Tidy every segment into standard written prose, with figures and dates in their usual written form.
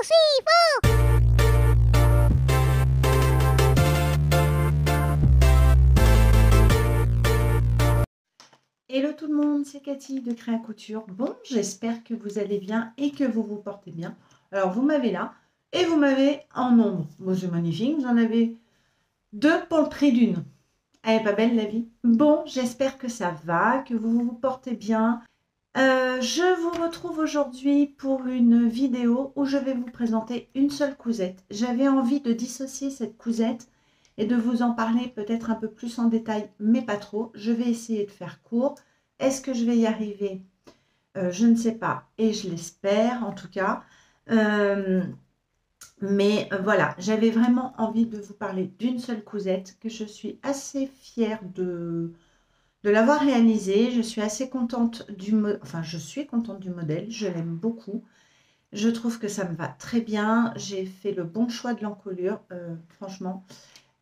Hello tout le monde, c'est Cathy de Créa Couture. Bon, j'espère que vous allez bien et que vous vous portez bien. Alors, vous m'avez là et vous m'avez en nombre. Bon, c'est magnifique, vous en avez deux pour le prix d'une. Elle est pas belle la vie? Bon, j'espère que ça va, que vous vous portez bien. Je vous retrouve aujourd'hui pour une vidéo où je vais vous présenter une seule cousette. J'avais envie de dissocier cette cousette et de vous en parler peut-être un peu plus en détail, mais pas trop. Je vais essayer de faire court. Est-ce que je vais y arriver? Je ne sais pas et je l'espère en tout cas. Voilà, j'avais vraiment envie de vous parler d'une seule cousette que je suis assez fière de l'avoir réalisée. Je suis assez contente je suis contente du modèle, je l'aime beaucoup. Je trouve que ça me va très bien. J'ai fait le bon choix de l'encolure, franchement.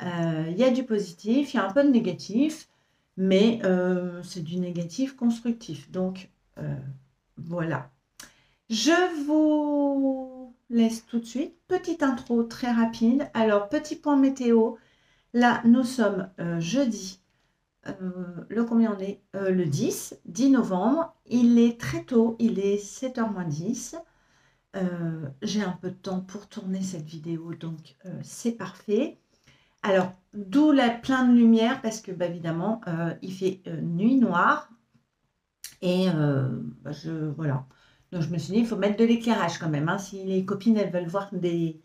Il y a du positif, il y a un peu de négatif, mais c'est du négatif constructif. Donc, voilà. Je vous laisse tout de suite. Petite intro très rapide. Alors, petit point météo. Là, nous sommes jeudi. Le combien on est? Le 10 novembre. Il est très tôt, il est 7h moins 10. J'ai un peu de temps pour tourner cette vidéo, donc c'est parfait. Alors, d'où plein de lumière, parce que, évidemment, il fait nuit noire. Et voilà. Donc, je me suis dit, il faut mettre de l'éclairage quand même. Hein. Si les copines, elles veulent voir les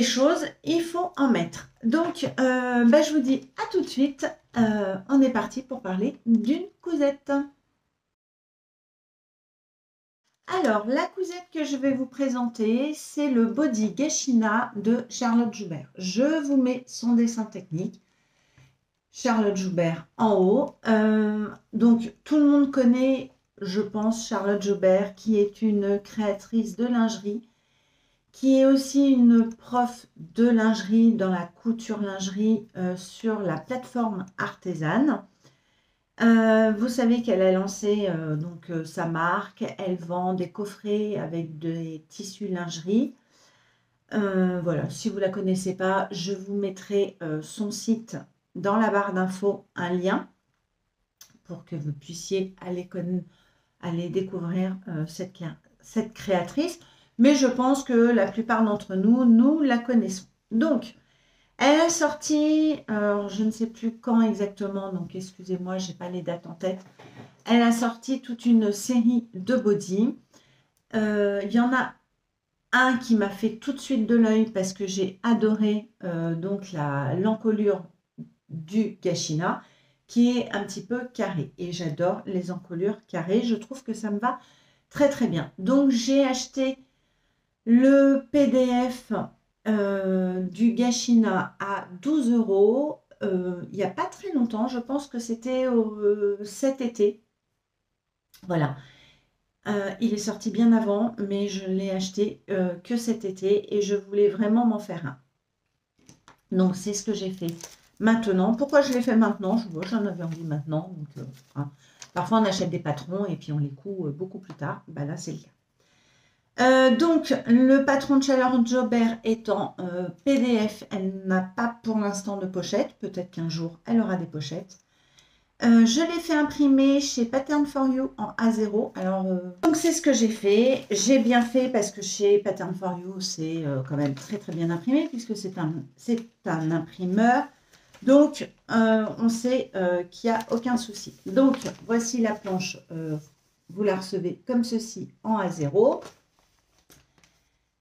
choses, il faut en mettre. Donc, je vous dis à tout de suite. On est parti pour parler d'une cousette. Alors, la cousette que je vais vous présenter, c'est le body Gashina de Charlotte Joubert. Je vous mets son dessin technique. Charlotte Joubert en haut. Donc, tout le monde connaît, je pense, Charlotte Joubert, qui est une créatrice de lingerie, qui est aussi une prof de lingerie dans la couture lingerie sur la plateforme Artésane. Vous savez qu'elle a lancé sa marque. Elle vend des coffrets avec des tissus lingerie. Voilà, si vous ne la connaissez pas, je vous mettrai son site dans la barre d'infos, un lien pour que vous puissiez aller découvrir cette créatrice. Mais je pense que la plupart d'entre nous la connaissons. Donc, elle a sorti, alors je ne sais plus quand exactement, donc excusez-moi, je n'ai pas les dates en tête. Elle a sorti toute une série de body. Il y en a un qui m'a fait tout de suite de l'œil parce que j'ai adoré l'encolure du Gashina qui est un petit peu carré. Et j'adore les encolures carrées. Je trouve que ça me va très très bien. Donc j'ai acheté le PDF du Gashina à 12 €. Il n'y a pas très longtemps. Je pense que c'était cet été. Voilà. Il est sorti bien avant, mais je ne l'ai acheté que cet été et je voulais vraiment m'en faire un. Donc, c'est ce que j'ai fait maintenant. Pourquoi je l'ai fait maintenant? J'en avais envie maintenant. Donc, parfois, on achète des patrons et puis on les coud beaucoup plus tard. Là, c'est le cas. Donc, le patron de Charlotte Joubert étant PDF, elle n'a pas pour l'instant de pochette. Peut-être qu'un jour, elle aura des pochettes. Je l'ai fait imprimer chez Pattern for You en A0. Alors, donc c'est ce que j'ai fait. J'ai bien fait parce que chez Pattern for You, c'est quand même très très bien imprimé puisque c'est un imprimeur. Donc, on sait qu'il n'y a aucun souci. Donc, voici la planche. Vous la recevez comme ceci en A0.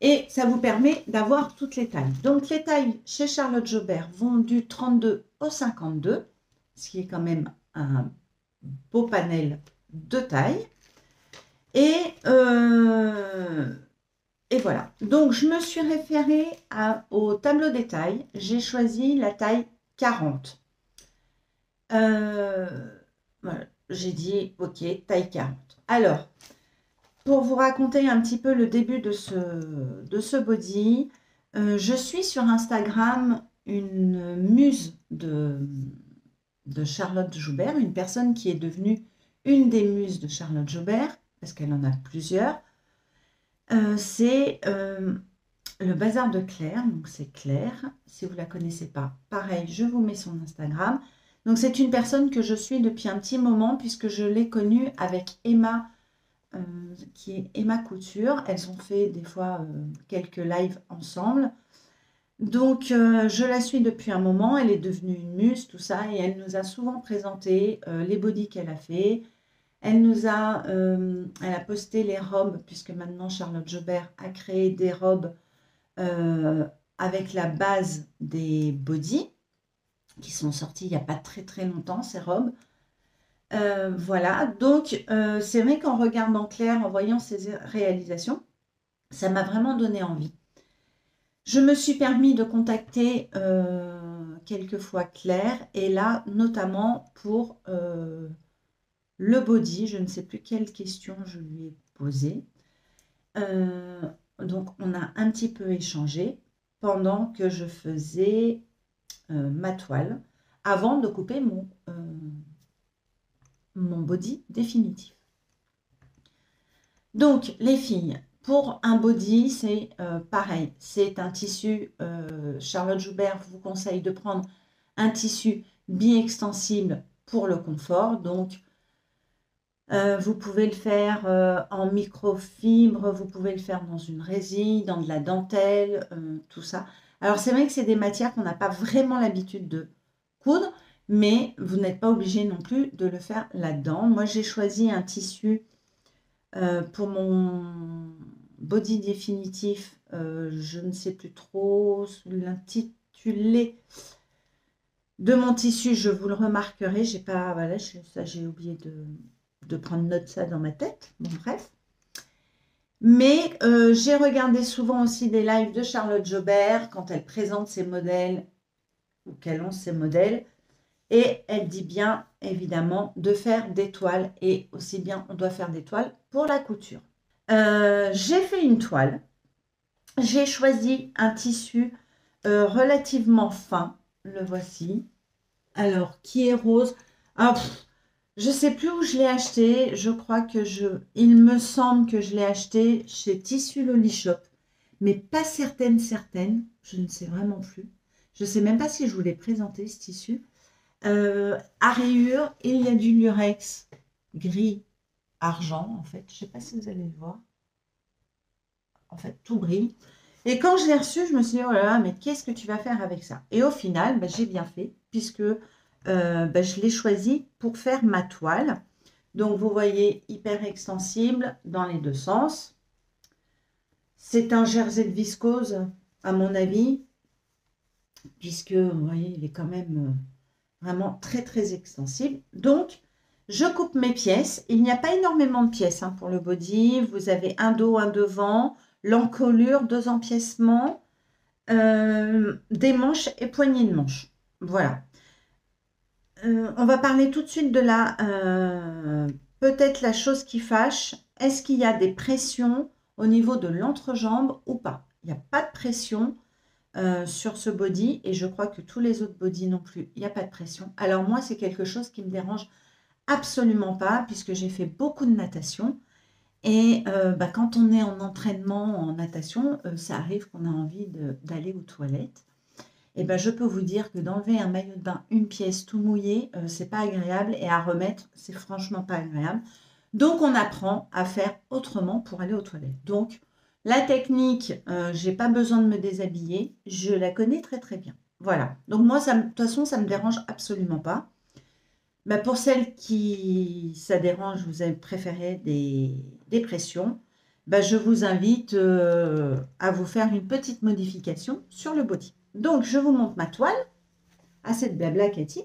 Et ça vous permet d'avoir toutes les tailles. Donc, les tailles chez Charlotte Joubert vont du 32 au 52, ce qui est quand même un beau panel de taille. Et voilà. Donc, je me suis référée au tableau des tailles. J'ai choisi la taille 40. Voilà. J'ai dit, OK, taille 40. Alors, pour vous raconter un petit peu le début de ce body, je suis sur Instagram une muse de Charlotte Joubert, une personne qui est devenue une des muses de Charlotte Joubert, parce qu'elle en a plusieurs, C'est le bazar de Claire. Donc c'est Claire. Si vous ne la connaissez pas, pareil, je vous mets son Instagram. Donc c'est une personne que je suis depuis un petit moment puisque je l'ai connue avec Emma, qui est Emma Couture. Elles ont fait des fois quelques lives ensemble. Donc je la suis depuis un moment. Elle est devenue une muse, tout ça, et elle nous a souvent présenté les bodys qu'elle a fait. Elle a posté les robes, puisque maintenant Charlotte Jobert a créé des robes euh, avec la base des bodys, qui sont sorties il n'y a pas très très longtemps, ces robes. Voilà, donc c'est vrai qu'en regardant Claire, en voyant ses réalisations, ça m'a vraiment donné envie. Je me suis permis de contacter quelquefois Claire, et là, notamment pour le body, je ne sais plus quelle question je lui ai posée. Donc, on a un petit peu échangé pendant que je faisais ma toile, avant de couper mon body définitif. Donc, les filles, pour un body, c'est pareil. C'est un tissu, Charlotte Joubert vous conseille de prendre un tissu bi-extensible pour le confort. Donc, vous pouvez le faire en microfibre, vous pouvez le faire dans une résine, dans de la dentelle, tout ça. Alors, c'est vrai que c'est des matières qu'on n'a pas vraiment l'habitude de coudre, mais vous n'êtes pas obligé non plus de le faire là-dedans. Moi, j'ai choisi un tissu pour mon body définitif. Je ne sais plus trop l'intitulé de mon tissu, je vous le remarquerai. J'ai pas, voilà, ça j'ai oublié de prendre note de ça dans ma tête. Bon, bref. Mais j'ai regardé souvent aussi des lives de Charlotte Jobert quand elle présente ses modèles ou qu'elle lance ses modèles. Et elle dit bien, évidemment, de faire des toiles. Et aussi bien, on doit faire des toiles pour la couture. J'ai fait une toile. J'ai choisi un tissu relativement fin. Le voici. Alors, qui est rose. Ah, je ne sais plus où je l'ai acheté. Je crois que il me semble que je l'ai acheté chez Tissu Loli Shop. Mais pas certaine. Je ne sais vraiment plus. Je ne sais même pas si je vous l'ai présenté, ce tissu. À rayures, il y a du lurex gris argent, en fait. Je ne sais pas si vous allez le voir. En fait, tout brille. Et quand je l'ai reçu, je me suis dit, oh là là, mais qu'est-ce que tu vas faire avec ça? Et au final, j'ai bien fait, puisque je l'ai choisi pour faire ma toile. Donc, vous voyez, hyper extensible dans les deux sens. C'est un jersey de viscose, à mon avis, puisque, vous voyez, il est quand même vraiment très, très extensible. Donc, je coupe mes pièces. Il n'y a pas énormément de pièces pour le body. Vous avez un dos, un devant, l'encolure, 2 empiècements, des manches et poignées de manches. Voilà. On va parler tout de suite de peut-être la chose qui fâche. Est-ce qu'il y a des pressions au niveau de l'entrejambe ou pas? Il n'y a pas de pression sur ce body et je crois que tous les autres bodys non plus, il n'y a pas de pression. Alors moi, c'est quelque chose qui me dérange absolument pas puisque j'ai fait beaucoup de natation et quand on est en entraînement en natation, ça arrive qu'on a envie d'aller aux toilettes. Et je peux vous dire que d'enlever un maillot de bain, une pièce tout mouillé, c'est pas agréable et à remettre, c'est franchement pas agréable. Donc on apprend à faire autrement pour aller aux toilettes. Donc la technique, j'ai pas besoin de me déshabiller, je la connais très très bien. Voilà. Donc moi, de toute façon, ça me dérange absolument pas. Pour celles qui ça dérange, vous avez préféré des pressions, je vous invite à vous faire une petite modification sur le body. Donc, je vous montre ma toile. Assez de blabla, Cathy.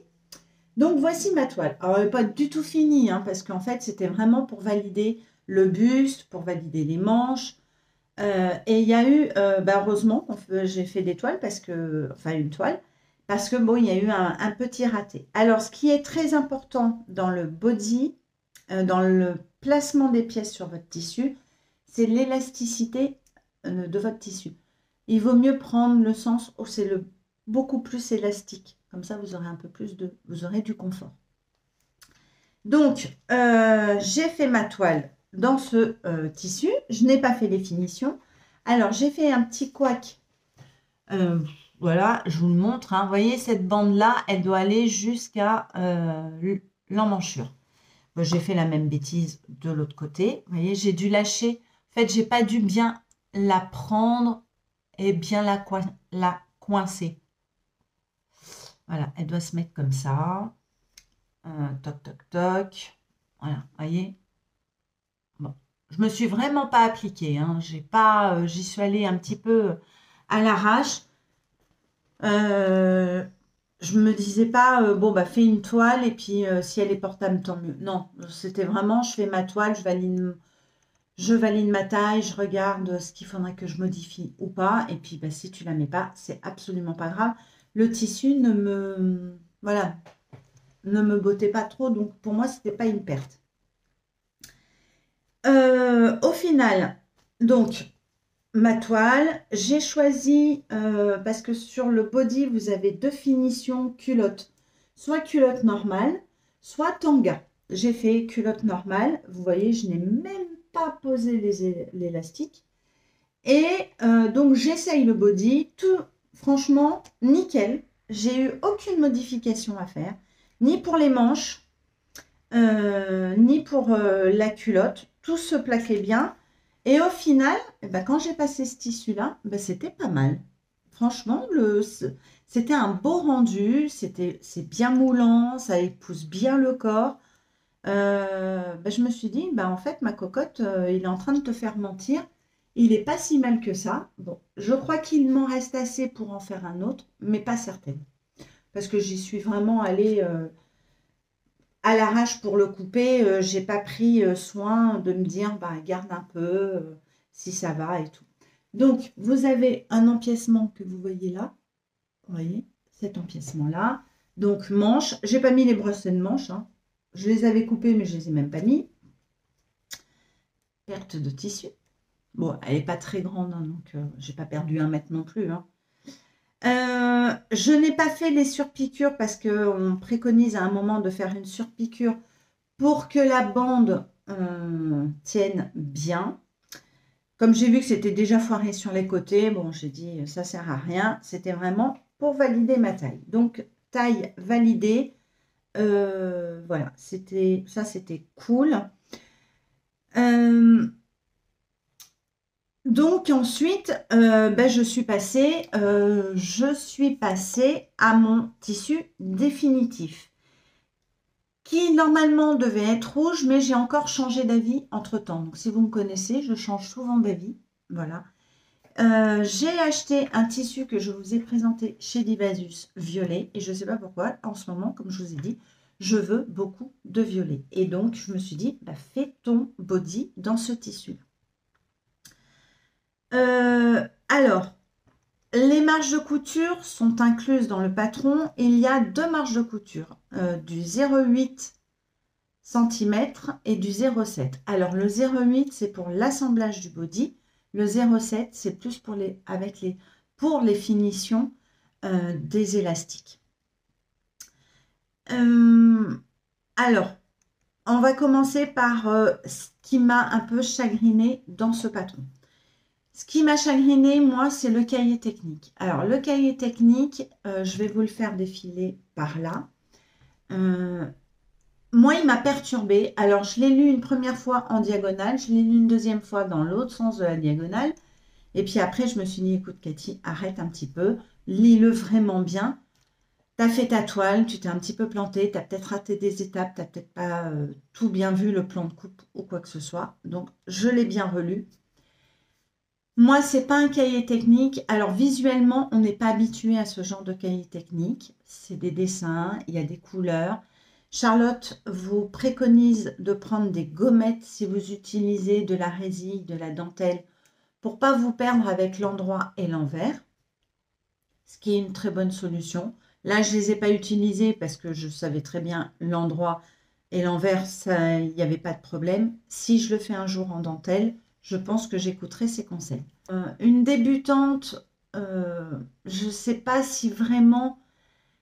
Donc, voici ma toile. Alors, elle n'est pas du tout finie, parce qu'en fait, c'était vraiment pour valider le buste, pour valider les manches. Et il y a eu, heureusement, j'ai fait des toiles, une toile, parce que bon, il y a eu un petit raté. Alors, ce qui est très important dans le body, dans le placement des pièces sur votre tissu, c'est l'élasticité de votre tissu. Il vaut mieux prendre le sens où c'est beaucoup plus élastique. Comme ça, vous aurez un peu plus vous aurez du confort. Donc, j'ai fait ma toile dans ce tissu. Je n'ai pas fait les finitions. Alors, j'ai fait un petit couac. Voilà, je vous le montre. Hein. Vous voyez, cette bande-là, elle doit aller jusqu'à l'emmanchure. Bon, j'ai fait la même bêtise de l'autre côté. Vous voyez, j'ai dû lâcher. En fait, j'ai pas dû bien la prendre et bien la coincer. Voilà, elle doit se mettre comme ça. Toc, toc, toc. Voilà, vous voyez. Bon, je me suis vraiment pas appliquée. Hein. J'ai pas, j'y suis allée un petit peu à l'arrache. Je me disais pas, bon, bah, fais une toile et puis si elle est portable, tant mieux. Non, c'était vraiment, je fais ma toile, je valide ma taille, je regarde ce qu'il faudrait que je modifie ou pas. Et puis, bah, si tu la mets pas, c'est absolument pas grave. Le tissu voilà, ne me bottait pas trop, donc pour moi, c'était pas une perte. Au final, donc, ma toile, j'ai choisi, parce que sur le body, vous avez deux finitions culotte. Soit culotte normale, soit tanga. J'ai fait culotte normale. Vous voyez, je n'ai même pas posé l'élastique. Et donc, j'essaye le body. Tout, franchement, nickel. J'ai eu aucune modification à faire. Ni pour les manches, ni pour la culotte. Tout se plaquait bien. Et au final, eh ben, quand j'ai passé ce tissu-là, ben, c'était pas mal. Franchement, c'était un beau rendu, c'est bien moulant, ça épouse bien le corps. Ben, je me suis dit, ben, en fait, ma cocotte, il est en train de te faire mentir. Il n'est pas si mal que ça. Bon, je crois qu'il m'en reste assez pour en faire un autre, mais pas certaine. Parce que j'y suis vraiment allée à l'arrache pour le couper. J'ai pas pris soin de me dire, bah, garde un peu, si ça va et tout. Donc, vous avez un empiècement que vous voyez là. Vous voyez, cet empiècement-là. Donc, manche. J'ai pas mis les brossets de manche. Hein. Je les avais coupées, mais je les ai même pas mis. Perte de tissu. Bon, elle n'est pas très grande, hein, donc j'ai pas perdu 1 mètre non plus. Hein. Je n'ai pas fait les surpiqûres parce qu'on préconise à un moment de faire une surpiqûre pour que la bande tienne bien. Comme j'ai vu que c'était déjà foiré sur les côtés, bon, j'ai dit ça sert à rien. C'était vraiment pour valider ma taille. Donc, taille validée. Voilà, c'était cool. Donc ensuite, ben, je suis passée à mon tissu définitif qui normalement devait être rouge, mais j'ai encore changé d'avis entre-temps. Donc si vous me connaissez, je change souvent d'avis. Voilà. J'ai acheté un tissu que je vous ai présenté chez Divasus, violet, et je ne sais pas pourquoi, en ce moment, comme je vous ai dit, je veux beaucoup de violet. Et donc, je me suis dit, bah, fais ton body dans ce tissu. Alors, les marges de couture sont incluses dans le patron. Il y a 2 marges de couture, du 0,8 cm et du 0,7. Alors, le 0,8, c'est pour l'assemblage du body. Le 0,7, c'est plus pour les finitions des élastiques. Alors, on va commencer par ce qui m'a un peu chagriné dans ce patron. Ce qui m'a chagriné, moi, c'est le cahier technique. Alors, le cahier technique, je vais vous le faire défiler par là. Moi, il m'a perturbée. Alors, je l'ai lu une première fois en diagonale. Je l'ai lu une deuxième fois dans l'autre sens de la diagonale. Et puis après, je me suis dit, écoute, Cathy, arrête un petit peu. Lis-le vraiment bien. Tu as fait ta toile, tu t'es un petit peu planté. Tu as peut-être raté des étapes. Tu n'as peut-être pas tout bien vu, le plan de coupe ou quoi que ce soit. Donc, je l'ai bien relu. Moi, ce n'est pas un cahier technique. Alors, visuellement, on n'est pas habitué à ce genre de cahier technique. C'est des dessins, il y a des couleurs. Charlotte vous préconise de prendre des gommettes si vous utilisez de la résille, de la dentelle, pour ne pas vous perdre avec l'endroit et l'envers, ce qui est une très bonne solution. Là, je ne les ai pas utilisées parce que je savais très bien l'endroit et l'envers, il n'y avait pas de problème. Si je le fais un jour en dentelle, je pense que j'écouterai ses conseils. Une débutante, je ne sais pas si vraiment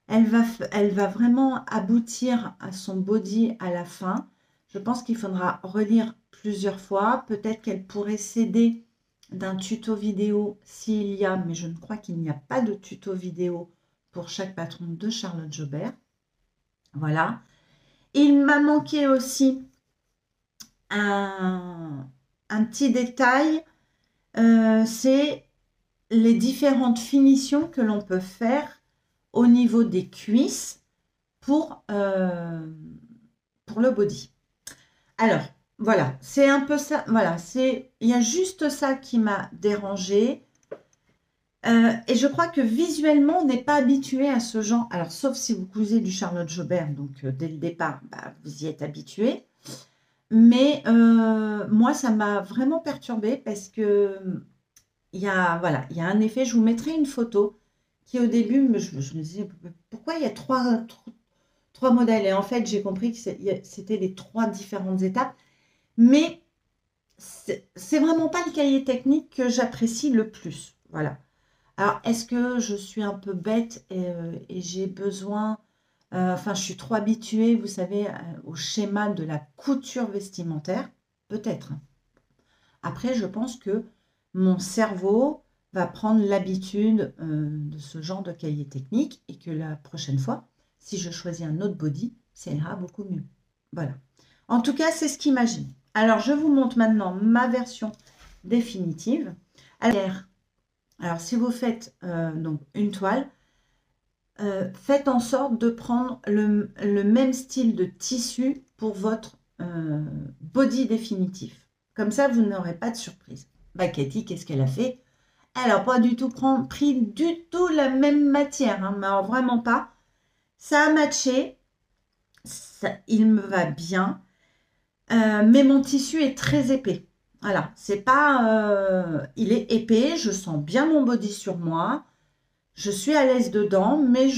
elle va vraiment aboutir à son body à la fin. Je pense qu'il faudra relire plusieurs fois. Peut-être qu'elle pourrait s'aider d'un tuto vidéo s'il y a, mais je ne crois qu'il n'y a pas de tuto vidéo pour chaque patron de Charlotte Jobert. Voilà. Il m'a manqué aussi un petit détail, c'est les différentes finitions que l'on peut faire au niveau des cuisses pour le body. Alors, voilà, c'est un peu ça. Voilà, il y a juste ça qui m'a dérangée. Et je crois que visuellement, on n'est pas habitué à ce genre. Alors, sauf si vous cousez du Charlotte Jobert, donc dès le départ, bah, vous y êtes habitué. Mais moi, ça m'a vraiment perturbée parce que voilà, il y a un effet. Je vous mettrai une photo qui, au début, je me disais pourquoi il y a trois modèles. Et en fait, j'ai compris que c'était les 3 différentes étapes. Mais c'est vraiment pas le cahier technique que j'apprécie le plus. Voilà. Alors, est-ce que je suis un peu bête et j'ai besoin, enfin, je suis trop habituée, vous savez, au schéma de la couture vestimentaire? Peut-être. Après, je pense que mon cerveau va prendre l'habitude de ce genre de cahier technique et que la prochaine fois, si je choisis un autre body, ça ira beaucoup mieux. Voilà. En tout cas, c'est ce qu'il imagine. Alors, je vous montre maintenant ma version définitive. Alors, si vous faites donc une toile, faites en sorte de prendre le même style de tissu pour votre body définitif. Comme ça, vous n'aurez pas de surprise. Bah, Cathy, qu'est-ce qu'elle a fait? Elle n'a pas du tout pris du tout la même matière, hein, mais alors vraiment pas. Ça a matché, il me va bien, mais mon tissu est très épais. Voilà, c'est pas, il est épais, je sens bien mon body sur moi, je suis à l'aise dedans, mais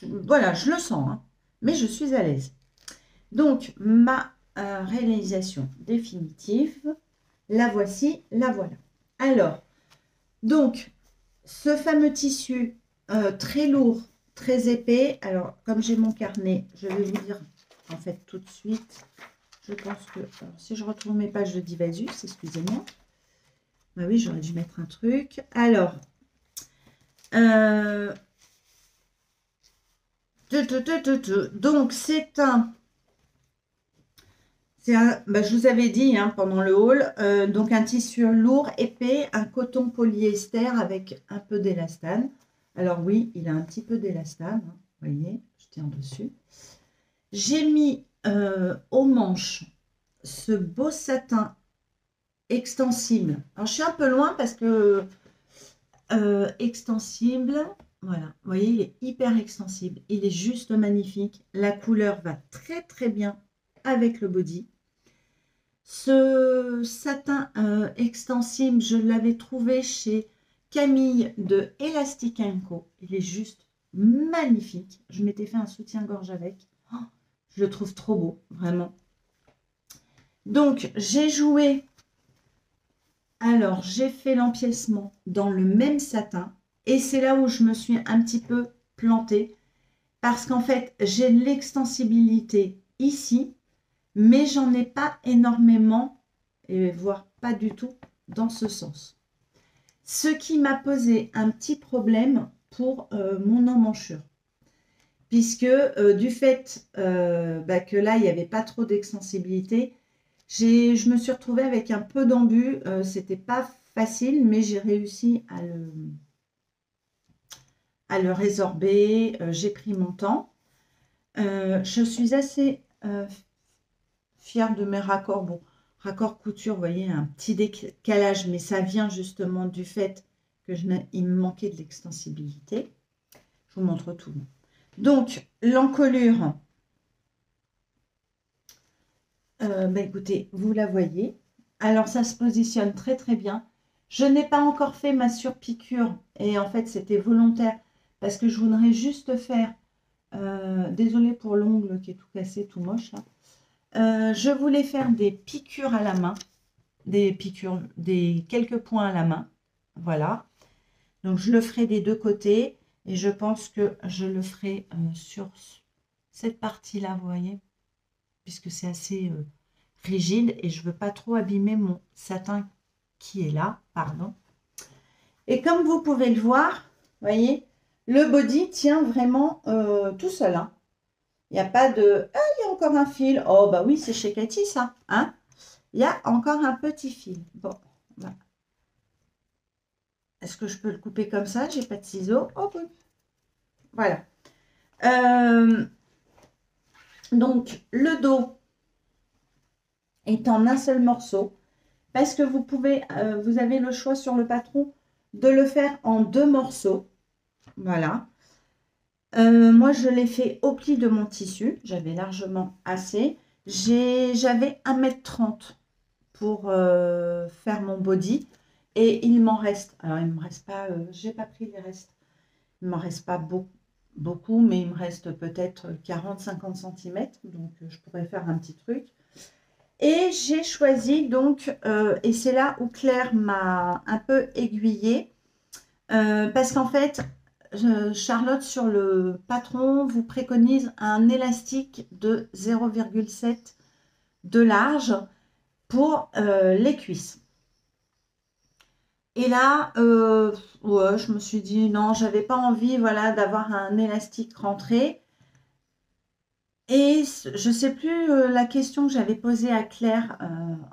voilà, je le sens, hein, mais je suis à l'aise. Donc, ma réalisation définitive, la voici, la voilà. Alors, donc, ce fameux tissu très lourd, très épais. Alors, comme j'ai mon carnet, je vais vous dire en fait tout de suite. Je pense que, alors, si je retrouve mes pages de Divasus, excusez-moi. Bah oui, j'aurais dû mettre un truc. Alors, donc c'est un, bah, je vous avais dit hein, pendant le haul, donc un tissu lourd, épais, un coton polyester avec un peu d'élastane. Alors oui, il a un petit peu d'élastane, hein, vous voyez, je tiens dessus. J'ai mis aux manches ce beau satin extensible. Alors je suis un peu loin parce que extensible, voilà, vous voyez, il est hyper extensible. Il est juste magnifique. La couleur va très très bien avec le body. Ce satin extensible, je l'avais trouvé chez Camille de Elastic & Co. Il est juste magnifique. Je m'étais fait un soutien-gorge avec. Oh, je le trouve trop beau, vraiment. Donc, j'ai joué. Alors, j'ai fait l'empiècement dans le même satin. Et c'est là où je me suis un petit peu plantée. Parce qu'en fait, j'ai de l'extensibilité ici. Mais j'en ai pas énormément, et voire pas du tout, dans ce sens. Ce qui m'a posé un petit problème pour mon emmanchure. Puisque du fait que là, il n'y avait pas trop d'extensibilité, je me suis retrouvée avec un peu d'embu. C'était pas facile, mais j'ai réussi à le résorber. J'ai pris mon temps. Je suis assez fière de mes raccords. Bon, raccord couture, vous voyez, un petit décalage, mais ça vient justement du fait que il me manquait de l'extensibilité. Je vous montre tout. Donc, l'encolure, écoutez, vous la voyez. Alors, ça se positionne très, très bien. Je n'ai pas encore fait ma surpiqûre et en fait, c'était volontaire parce que je voudrais juste faire, désolée pour l'ongle qui est tout cassé, tout moche là. Je voulais faire des piqûres à la main, quelques points à la main, voilà. Donc je le ferai des deux côtés et je pense que je le ferai sur cette partie-là, vous voyez, puisque c'est assez, rigide et je veux pas trop abîmer mon satin qui est là, pardon. Et comme vous pouvez le voir, voyez, le body tient vraiment tout seul, hein. Il n'y a pas de « Ah, il y a encore un fil !» Oh, bah oui, c'est chez Cathy, ça, hein. Il y a encore un petit fil. Bon, voilà. Est-ce que je peux le couper comme ça? J'ai pas de ciseaux. Oh, oui. Voilà. Donc, le dos est en un seul morceau parce que vous pouvez, vous avez le choix sur le patron de le faire en 2 morceaux. Voilà. Moi, je l'ai fait au pli de mon tissu. J'avais largement assez. J'avais 1,30 m pour faire mon body. Et il m'en reste. Alors, il ne me reste pas. J'ai pas pris les restes. Il ne m'en reste pas beaucoup, mais il me reste peut-être 40-50 cm. Donc, je pourrais faire un petit truc. Et j'ai choisi donc, et c'est là où Claire m'a un peu aiguillée, parce qu'en fait, Charlotte, sur le patron, vous préconise un élastique de 0,7 de large pour les cuisses. Et là, ouais, je me suis dit non, j'avais pas envie, voilà, d'avoir un élastique rentré. Et je ne sais plus la question que j'avais posée à Claire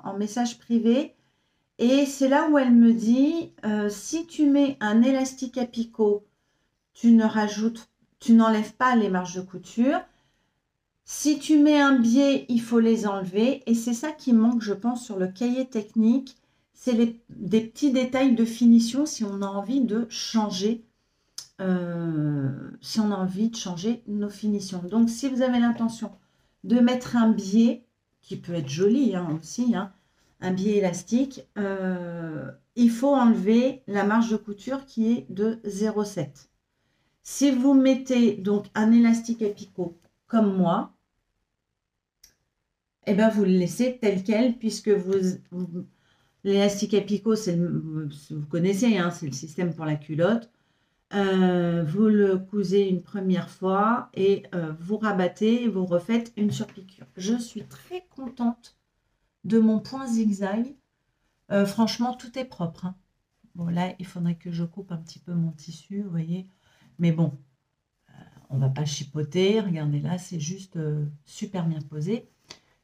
en message privé. Et c'est là où elle me dit, si tu mets un élastique à picot, tu n'enlèves pas les marges de couture. Si tu mets un biais, il faut les enlever. Et c'est ça qui manque, je pense, sur le cahier technique. C'est des petits détails de finition si on a envie de changer. Nos finitions. Donc, si vous avez l'intention de mettre un biais, qui peut être joli hein, aussi, hein, un biais élastique, il faut enlever la marge de couture qui est de 0,7. Si vous mettez donc un élastique à picot comme moi, et ben vous le laissez tel quel, puisque l'élastique à picot, vous connaissez, hein, c'est le système pour la culotte. Vous le cousez une première fois et vous rabattez et vous refaites une surpiqûre. Je suis très contente de mon point zigzag. Franchement, tout est propre, hein. Bon, là, il faudrait que je coupe un petit peu mon tissu, vous voyez. Mais bon, on ne va pas chipoter. Regardez là, c'est juste super bien posé.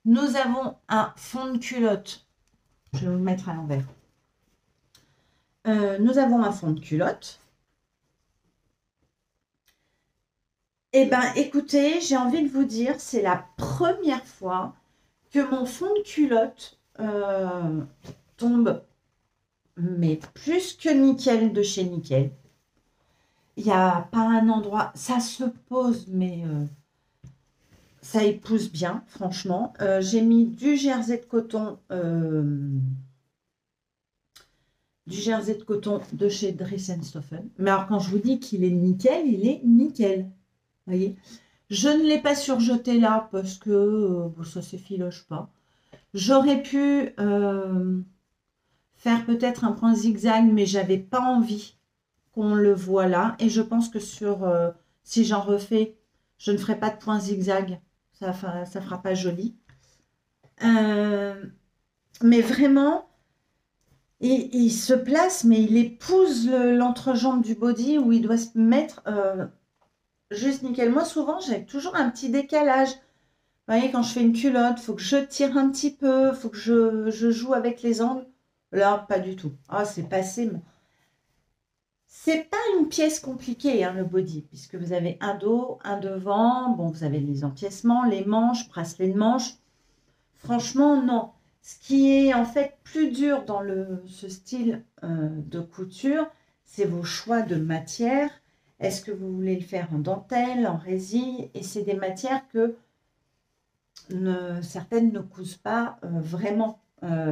Nous avons un fond de culotte. Je vais vous le mettre à l'envers. Nous avons un fond de culotte. Eh bien, écoutez, j'ai envie de vous dire, c'est la première fois que mon fond de culotte tombe, mais plus que nickel de chez Nickel. Il n'y a pas un endroit, ça se pose, mais ça épouse bien, franchement. J'ai mis du jersey de coton, de chez Dries & Stoffen. Mais alors, quand je vous dis qu'il est nickel, il est nickel. Voyez, je ne l'ai pas surjeté là parce que ça ne s'effiloche pas. J'aurais pu faire peut-être un point zigzag, mais j'avais pas envie qu'on le voit là. Et je pense que si j'en refais, je ne ferai pas de point zigzag. Ça fera pas joli. Mais vraiment, il se place, mais il épouse l'entrejambe du body où il doit se mettre... juste nickel. Moi, souvent, j'ai toujours un petit décalage. Vous voyez, quand je fais une culotte, il faut que je tire un petit peu, il faut que je joue avec les angles. Là, pas du tout. Ah, c'est passé. C'est pas une pièce compliquée, hein, le body, puisque vous avez un dos, un devant. Bon, vous avez les empiècements, les manches, bracelet de manches. Franchement, non. Ce qui est en fait plus dur dans ce style de couture, c'est vos choix de matière. Est-ce que vous voulez le faire en dentelle, en résille? Et c'est des matières que certaines ne cousent pas vraiment.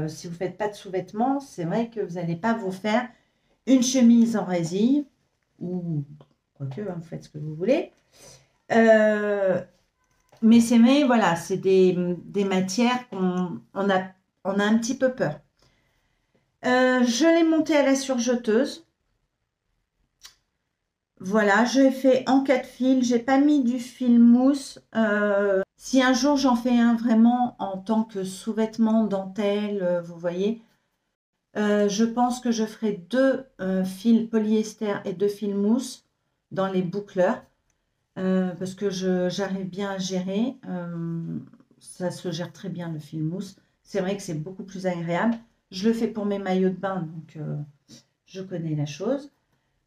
Si vous ne faites pas de sous-vêtements, c'est vrai que vous n'allez pas vous faire une chemise en résille, ou quoique, hein, vous faites ce que vous voulez. Mais voilà, c'est des matières qu'on a un petit peu peur. Je l'ai monté à la surjeteuse. Voilà, je l'ai fait en 4 fils. J'ai pas mis du fil mousse. Si un jour j'en fais un vraiment en tant que sous-vêtement, dentelle, vous voyez, je pense que je ferai 2 fils polyester et 2 fils mousse dans les boucleurs parce que j'arrive bien à gérer. Ça se gère très bien le fil mousse. C'est vrai que c'est beaucoup plus agréable. Je le fais pour mes maillots de bain, donc je connais la chose.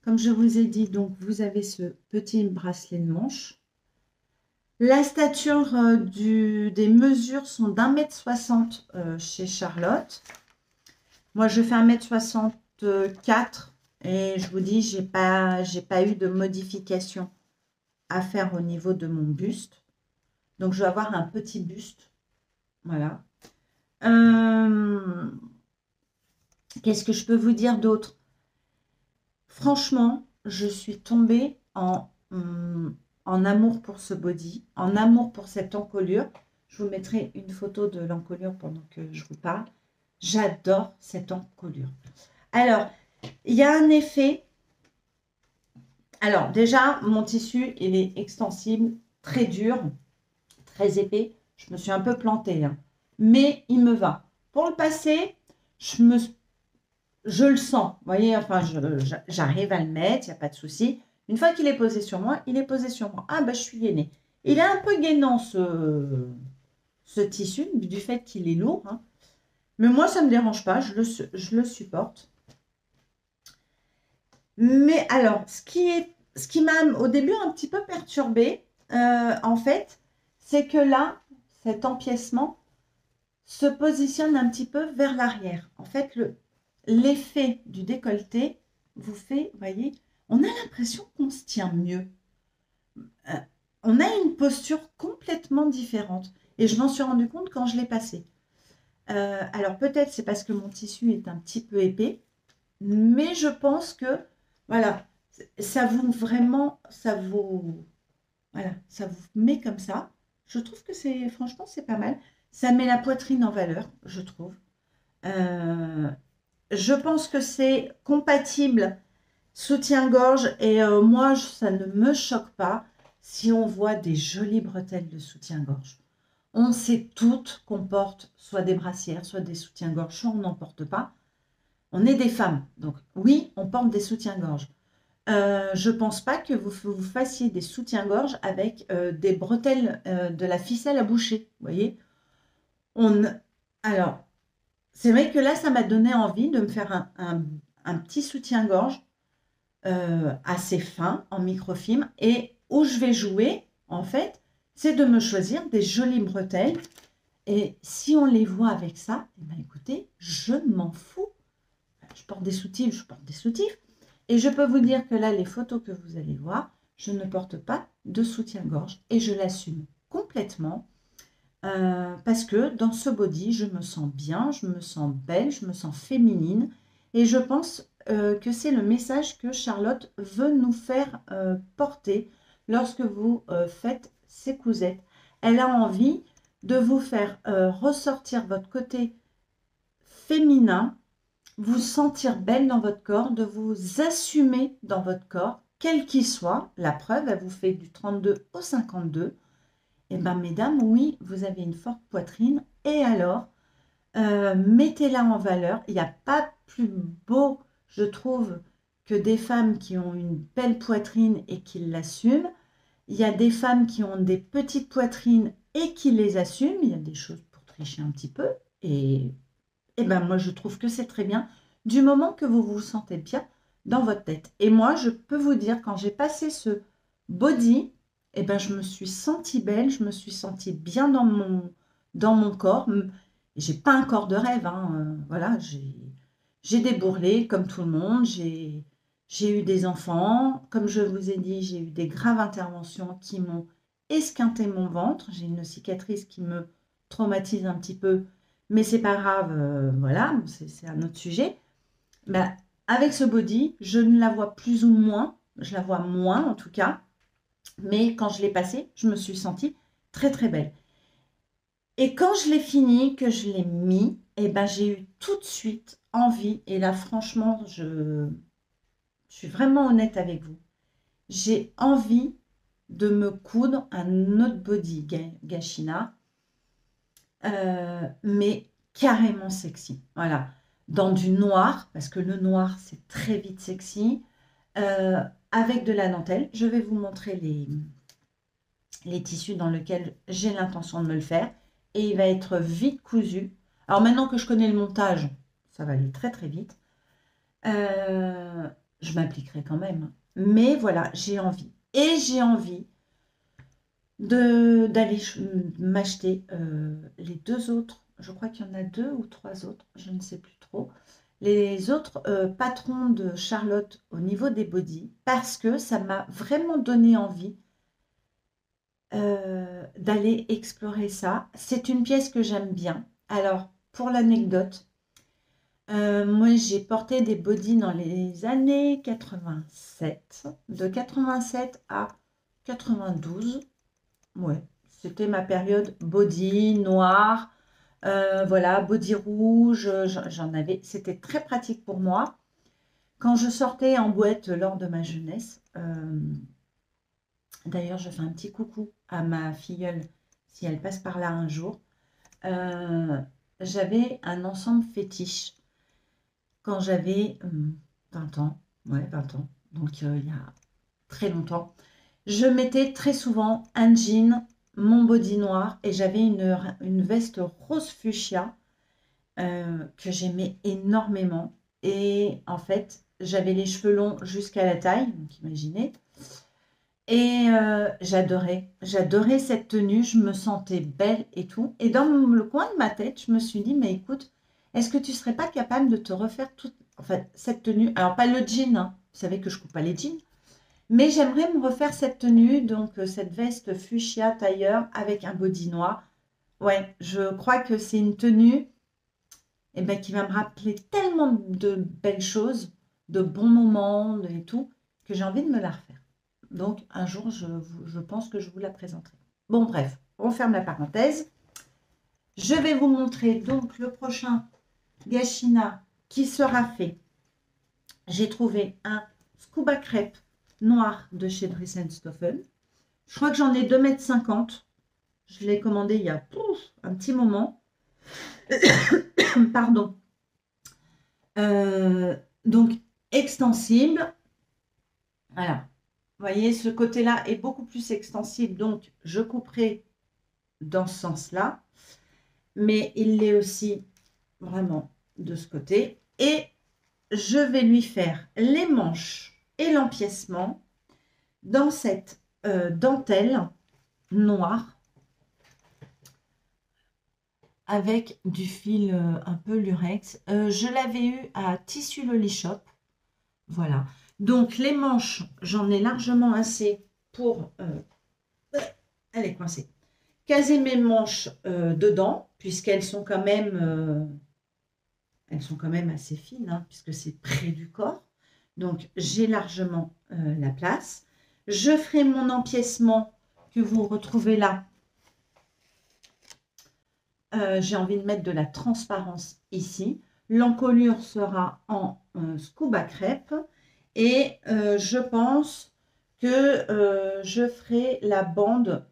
Comme je vous ai dit, donc vous avez ce petit bracelet de manche. La stature des mesures sont d'1,60 m chez Charlotte. Moi, je fais 1,64 m et je vous dis, j'ai pas eu de modification à faire au niveau de mon buste. Donc, je vais avoir un petit buste. Voilà. Qu'est-ce que je peux vous dire d'autre? Franchement, je suis tombée en amour pour ce body, en amour pour cette encolure. Je vous mettrai une photo de l'encolure pendant que je vous parle. J'adore cette encolure. Alors, il y a un effet. Alors, déjà, mon tissu, il est extensible, très dur, très épais. Je me suis un peu plantée, hein, mais il me va. Pour le passer, je le sens. Vous voyez, enfin, j'arrive à le mettre, il n'y a pas de souci. Une fois qu'il est posé sur moi, il est posé sur moi. Ah, ben, je suis gainée. Il est un peu gainant, ce tissu, du fait qu'il est lourd, hein. Mais moi, ça ne me dérange pas, je le supporte. Mais alors, ce qui m'a au début un petit peu perturbée, en fait, c'est que là, cet empiècement se positionne un petit peu vers l'arrière. En fait, l'effet du décolleté vous fait, vous voyez, on a l'impression qu'on se tient mieux. On a une posture complètement différente. Et je m'en suis rendu compte quand je l'ai passé. Alors peut-être c'est parce que mon tissu est un petit peu épais, mais je pense que voilà, ça vous vraiment, voilà, ça vous met comme ça. Je trouve que franchement c'est pas mal. Ça met la poitrine en valeur, je trouve. Euh, je pense que c'est compatible soutien-gorge et moi ça ne me choque pas si on voit des jolies bretelles de soutien-gorge. On sait toutes qu'on porte soit des brassières, soit des soutiens-gorge, soit on n'en porte pas. On est des femmes, donc oui, on porte des soutiens-gorge. Je ne pense pas que vous fassiez des soutiens-gorge avec des bretelles de la ficelle à boucher. Vous voyez, alors, c'est vrai que là, ça m'a donné envie de me faire un petit soutien-gorge assez fin en microfilm et où je vais jouer, en fait, c'est de me choisir des jolies bretelles. Et si on les voit avec ça, eh ben, écoutez, je m'en fous. Je porte des soutifs, je porte des soutifs. Et je peux vous dire que là, les photos que vous allez voir, je ne porte pas de soutien-gorge et je l'assume complètement parce que dans ce body, je me sens bien, je me sens belle, je me sens féminine et je pense que c'est le message que Charlotte veut nous faire porter lorsque vous faites ces cousettes. Elle a envie de vous faire ressortir votre côté féminin, vous sentir belle dans votre corps, de vous assumer dans votre corps, quel qu'il soit. La preuve, elle vous fait du 32 au 52. Eh bien, mesdames, oui, vous avez une forte poitrine. Et alors, mettez-la en valeur. Il n'y a pas plus beau, je trouve, que des femmes qui ont une belle poitrine et qui l'assument. Il y a des femmes qui ont des petites poitrines et qui les assument. Il y a des choses pour tricher un petit peu. Et ben moi, je trouve que c'est très bien du moment que vous vous sentez bien dans votre tête. Et moi, je peux vous dire, quand j'ai passé ce body, et ben, je me suis sentie belle, je me suis sentie bien dans mon corps. J'ai pas un corps de rêve, hein, voilà, j'ai des bourrelets comme tout le monde, j'ai eu des enfants, comme je vous ai dit, j'ai eu des graves interventions qui m'ont esquinté mon ventre. J'ai une cicatrice qui me traumatise un petit peu, mais c'est pas grave, voilà, c'est un autre sujet. Ben, avec ce body, je ne la vois plus ou moins, je la vois moins en tout cas, mais quand je l'ai passé, je me suis sentie très très belle. Et quand je l'ai fini, que je l'ai mis, et ben j'ai eu tout de suite envie, et là franchement, je suis vraiment honnête avec vous, j'ai envie de me coudre un autre body Gashina, mais carrément sexy. Voilà, dans du noir, parce que le noir, c'est très vite sexy, avec de la dentelle. Je vais vous montrer les tissus dans lesquels j'ai l'intention de me le faire. Et il va être vite cousu. Alors maintenant que je connais le montage, ça va aller très très vite. Je m'appliquerai quand même. Mais voilà, j'ai envie. Et j'ai envie d'aller m'acheter les deux autres. Je crois qu'il y en a 2 ou 3 autres. Je ne sais plus trop. Les autres patrons de Charlotte au niveau des bodys. Parce que ça m'a vraiment donné envie d'aller explorer ça. C'est une pièce que j'aime bien. Alors, pour l'anecdote, moi j'ai porté des bodys dans les années 87, de 87 à 92. Ouais, c'était ma période body noir, voilà, body rouge, j'en avais, c'était très pratique pour moi. Quand je sortais en boîte lors de ma jeunesse, d'ailleurs, je fais un petit coucou à ma filleule si elle passe par là un jour. J'avais un ensemble fétiche quand j'avais 20 ans. Ouais, 20 ans. Donc, il y a très longtemps. Je mettais très souvent un jean, mon body noir et j'avais une veste rose fuchsia que j'aimais énormément. Et en fait, j'avais les cheveux longs jusqu'à la taille, donc imaginez. Et j'adorais cette tenue, je me sentais belle et tout. Et dans le coin de ma tête, je me suis dit, mais écoute, est-ce que tu ne serais pas capable de te refaire cette tenue? Alors, pas le jean, hein. Vous savez que je ne coupe pas les jeans. Mais j'aimerais me refaire cette tenue, donc cette veste fuchsia tailleur avec un body noir. Ouais, je crois que c'est une tenue qui va me rappeler tellement de belles choses, de bons moments et tout, que j'ai envie de me la refaire. Donc, un jour, je pense que je vous la présenterai. Bon, bref, on ferme la parenthèse. Je vais vous montrer donc le prochain Gashina qui sera fait. J'ai trouvé un scuba crêpe noir de chez Dress & Stoffen. Je crois que j'en ai 2,50 m. Je l'ai commandé il y a un petit moment. Pardon. Donc, extensible. Voilà. Vous voyez, ce côté-là est beaucoup plus extensible, donc je couperai dans ce sens-là. Mais il l'est aussi vraiment de ce côté. Et je vais lui faire les manches et l'empiècement dans cette dentelle noire avec du fil un peu lurex. Je l'avais eu à Tissu Loli Shop. Voilà. Donc, les manches, j'en ai largement assez pour... elle est coincée. Caser mes manches dedans, puisqu'elles sont quand même... elles sont quand même assez fines, hein, puisque c'est près du corps. Donc, j'ai largement la place. Je ferai mon empiècement que vous retrouvez là. J'ai envie de mettre de la transparence ici. L'encolure sera en scuba crêpe. Et je pense que je ferai la bande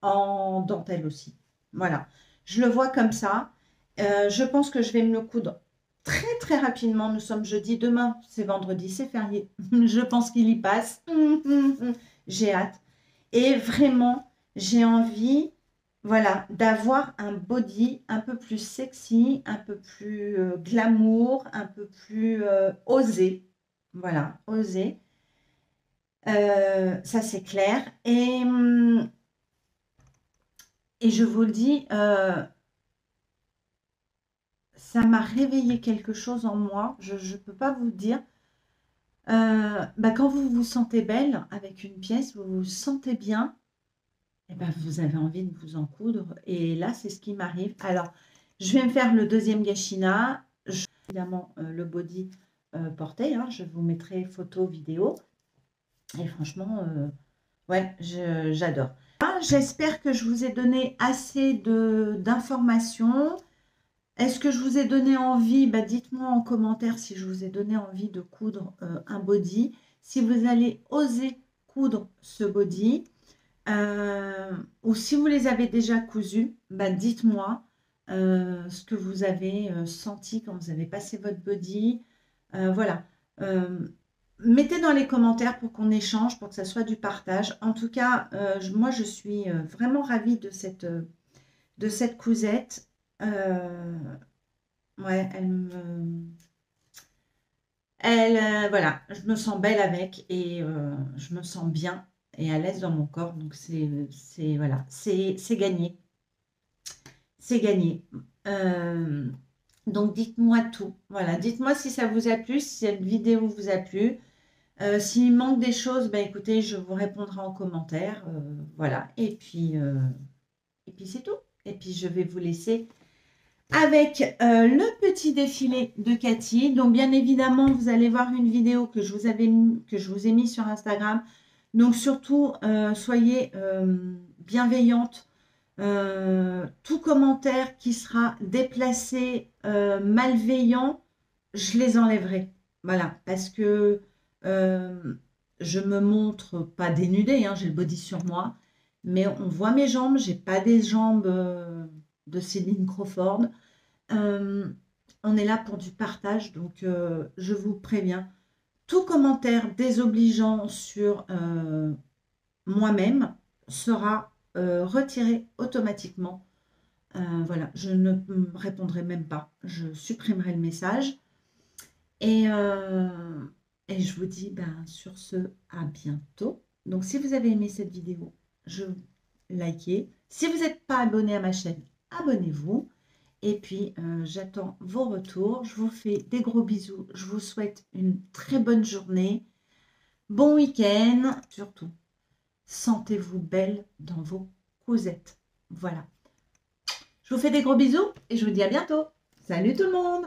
en dentelle aussi. Voilà, je le vois comme ça. Je pense que je vais me le coudre très très rapidement. Nous sommes jeudi, demain c'est vendredi, c'est férié. Je pense qu'il y passe. J'ai hâte. Et vraiment, j'ai envie, voilà, d'avoir un body un peu plus sexy, un peu plus glamour, un peu plus osé. Voilà, oser. Ça, c'est clair. Et je vous le dis, ça m'a réveillé quelque chose en moi. Je ne peux pas vous dire. Quand vous vous sentez belle avec une pièce, vous vous sentez bien, et vous avez envie de vous en coudre. Et là, c'est ce qui m'arrive. Alors, je vais me faire le deuxième Gashina. Évidemment, le body porté. Hein, je vous mettrai photo, vidéo. Et franchement, ouais, j'adore. J'espère que je vous ai donné assez d'informations. Est-ce que je vous ai donné envie? Dites-moi en commentaire si je vous ai donné envie de coudre un body. Si vous allez oser coudre ce body, ou si vous les avez déjà cousus, bah, dites-moi ce que vous avez senti quand vous avez passé votre body. Voilà. Mettez dans les commentaires pour qu'on échange, pour que ça soit du partage. En tout cas, moi, je suis vraiment ravie de cette cousette. Ouais, voilà, je me sens belle avec et je me sens bien et à l'aise dans mon corps. Donc, voilà, c'est gagné. C'est gagné. Donc, dites-moi tout. Voilà, dites-moi si ça vous a plu, si cette vidéo vous a plu. S'il manque des choses, bah, écoutez, je vous répondrai en commentaire. Voilà, et puis c'est tout. Et puis, je vais vous laisser avec le petit défilé de Cathy. Donc, bien évidemment, vous allez voir une vidéo que je vous ai mis sur Instagram. Donc, surtout, soyez bienveillante. Tout commentaire qui sera déplacé, malveillant, je les enlèverai. Voilà, parce que je me montre pas dénudée, hein, j'ai le body sur moi, mais on voit mes jambes, j'ai pas des jambes de Céline Crawford. On est là pour du partage, donc je vous préviens, tout commentaire désobligeant sur moi-même sera retiré automatiquement. Voilà, je ne répondrai même pas, je supprimerai le message. Et je vous dis sur ce, à bientôt. Donc, si vous avez aimé cette vidéo, likez. Si vous n'êtes pas abonné à ma chaîne, abonnez-vous. Et puis, j'attends vos retours. Je vous fais des gros bisous. Je vous souhaite une très bonne journée. Bon week-end. Surtout, sentez-vous belle dans vos cousettes. Voilà. Je vous fais des gros bisous et je vous dis à bientôt. Salut tout le monde!